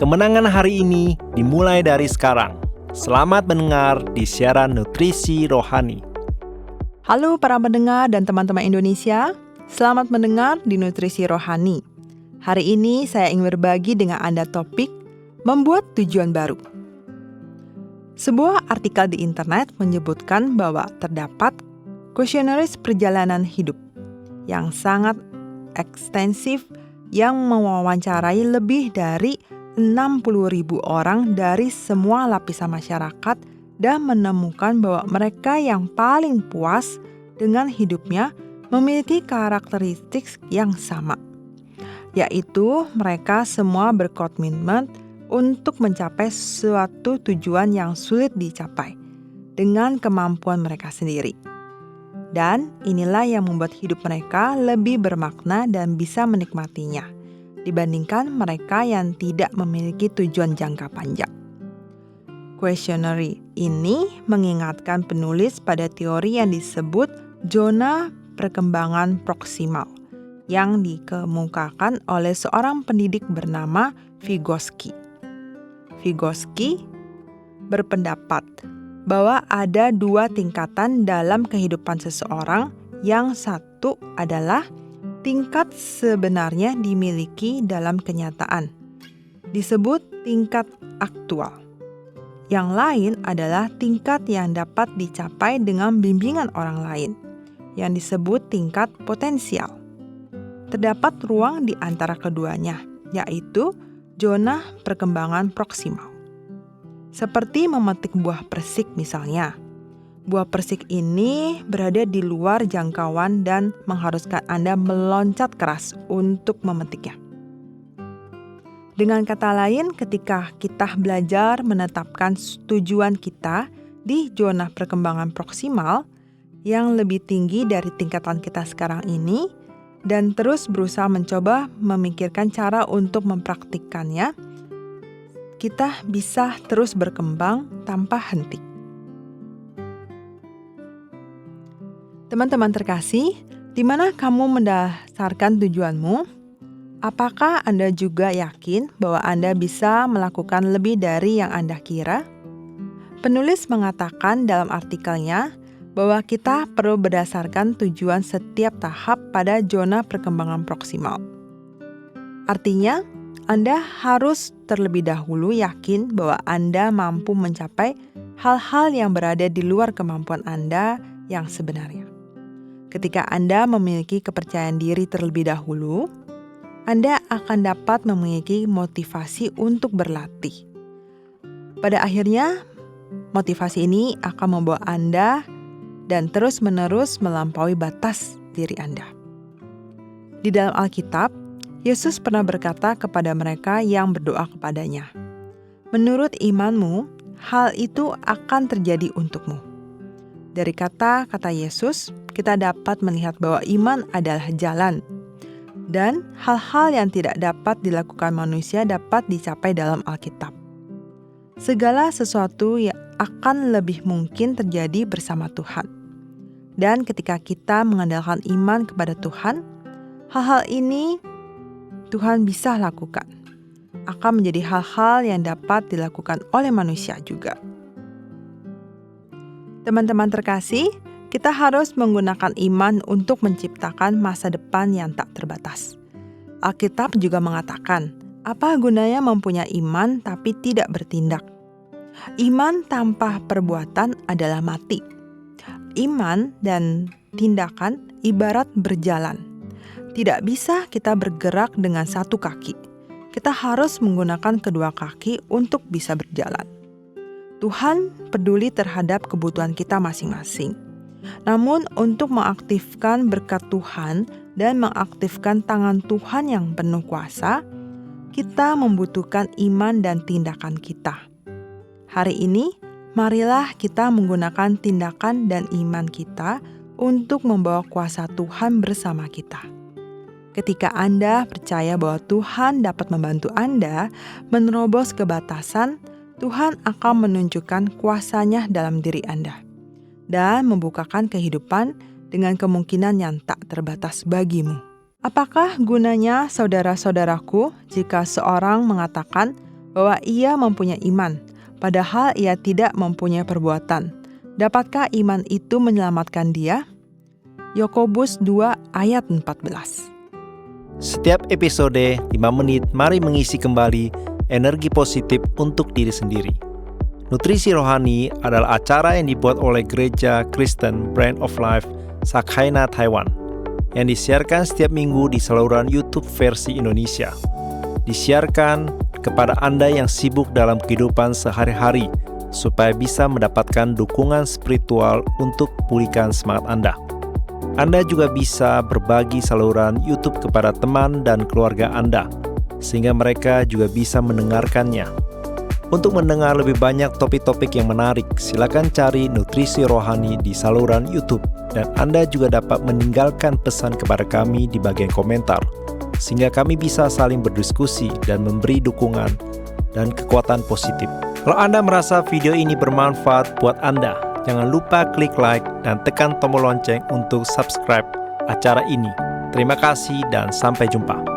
Kemenangan hari ini dimulai dari sekarang. Selamat mendengar di siaran Nutrisi Rohani. Halo para pendengar dan teman-teman Indonesia, selamat mendengar di Nutrisi Rohani. Hari ini saya ingin berbagi dengan Anda topik membuat tujuan baru. Sebuah artikel di internet menyebutkan bahwa terdapat kuesioneris perjalanan hidup yang sangat ekstensif yang mewawancarai lebih dari 60.000 orang dari semua lapisan masyarakat dan menemukan bahwa mereka yang paling puas dengan hidupnya memiliki karakteristik yang sama, yaitu mereka semua berkomitmen untuk mencapai suatu tujuan yang sulit dicapai dengan kemampuan mereka sendiri. Dan inilah yang membuat hidup mereka lebih bermakna dan bisa menikmatinya dibandingkan mereka yang tidak memiliki tujuan jangka panjang. Kuesioner ini mengingatkan penulis pada teori yang disebut zona perkembangan proksimal yang dikemukakan oleh seorang pendidik bernama Vygotsky. Vygotsky berpendapat bahwa ada dua tingkatan dalam kehidupan seseorang. Yang satu adalah tingkat sebenarnya dimiliki dalam kenyataan, disebut tingkat aktual. Yang lain adalah tingkat yang dapat dicapai dengan bimbingan orang lain, yang disebut tingkat potensial. Terdapat ruang di antara keduanya, yaitu zona perkembangan proksimal. Seperti memetik buah persik misalnya. Buah persik ini berada di luar jangkauan dan mengharuskan Anda meloncat keras untuk memetiknya. Dengan kata lain, ketika kita belajar menetapkan tujuan kita di zona perkembangan proksimal yang lebih tinggi dari tingkatan kita sekarang ini, dan terus berusaha mencoba memikirkan cara untuk mempraktikkannya, kita bisa terus berkembang tanpa henti. Teman-teman terkasih, di mana kamu mendasarkan tujuanmu? Apakah Anda juga yakin bahwa Anda bisa melakukan lebih dari yang Anda kira? Penulis mengatakan dalam artikelnya bahwa kita perlu berdasarkan tujuan setiap tahap pada zona perkembangan proksimal. Artinya, Anda harus terlebih dahulu yakin bahwa Anda mampu mencapai hal-hal yang berada di luar kemampuan Anda yang sebenarnya. Ketika Anda memiliki kepercayaan diri terlebih dahulu, Anda akan dapat memiliki motivasi untuk berlatih. Pada akhirnya, motivasi ini akan membawa Anda dan terus-menerus melampaui batas diri Anda. Di dalam Alkitab, Yesus pernah berkata kepada mereka yang berdoa kepadanya, "Menurut imanmu, hal itu akan terjadi untukmu." Dari kata-kata Yesus, kita dapat melihat bahwa iman adalah jalan, dan hal-hal yang tidak dapat dilakukan manusia dapat dicapai dalam Alkitab. Segala sesuatu yang akan lebih mungkin terjadi bersama Tuhan. Dan ketika kita mengandalkan iman kepada Tuhan, hal-hal ini Tuhan bisa lakukan. Akan menjadi hal-hal yang dapat dilakukan oleh manusia juga. Teman-teman terkasih, kita harus menggunakan iman untuk menciptakan masa depan yang tak terbatas. Alkitab juga mengatakan, apa gunanya mempunyai iman tapi tidak bertindak? Iman tanpa perbuatan adalah mati. Iman dan tindakan ibarat berjalan. Tidak bisa kita bergerak dengan satu kaki. Kita harus menggunakan kedua kaki untuk bisa berjalan. Tuhan peduli terhadap kebutuhan kita masing-masing. Namun untuk mengaktifkan berkat Tuhan dan mengaktifkan tangan Tuhan yang penuh kuasa, kita membutuhkan iman dan tindakan kita. Hari ini, marilah kita menggunakan tindakan dan iman kita untuk membawa kuasa Tuhan bersama kita. Ketika Anda percaya bahwa Tuhan dapat membantu Anda menerobos kebatasan, Tuhan akan menunjukkan kuasa-Nya dalam diri Anda dan membukakan kehidupan dengan kemungkinan yang tak terbatas bagimu. Apakah gunanya saudara-saudaraku jika seorang mengatakan bahwa ia mempunyai iman, padahal ia tidak mempunyai perbuatan. Dapatkah iman itu menyelamatkan dia? Yakobus 2 ayat 14. Setiap episode 5 menit, mari mengisi kembali energi positif untuk diri sendiri. Nutrisi Rohani adalah acara yang dibuat oleh Gereja Kristen Brand of Life Sakhaina Taiwan, yang disiarkan setiap minggu di saluran YouTube versi Indonesia. Disiarkan kepada Anda yang sibuk dalam kehidupan sehari-hari, supaya bisa mendapatkan dukungan spiritual untuk pulihkan semangat Anda. Anda juga bisa berbagi saluran YouTube kepada teman dan keluarga Anda, sehingga mereka juga bisa mendengarkannya. Untuk mendengar lebih banyak topik-topik yang menarik, silakan cari Nutrisi Rohani di saluran YouTube, dan Anda juga dapat meninggalkan pesan kepada kami di bagian komentar, sehingga kami bisa saling berdiskusi dan memberi dukungan dan kekuatan positif. Kalau Anda merasa video ini bermanfaat buat Anda, jangan lupa klik like dan tekan tombol lonceng untuk subscribe acara ini. Terima kasih dan sampai jumpa.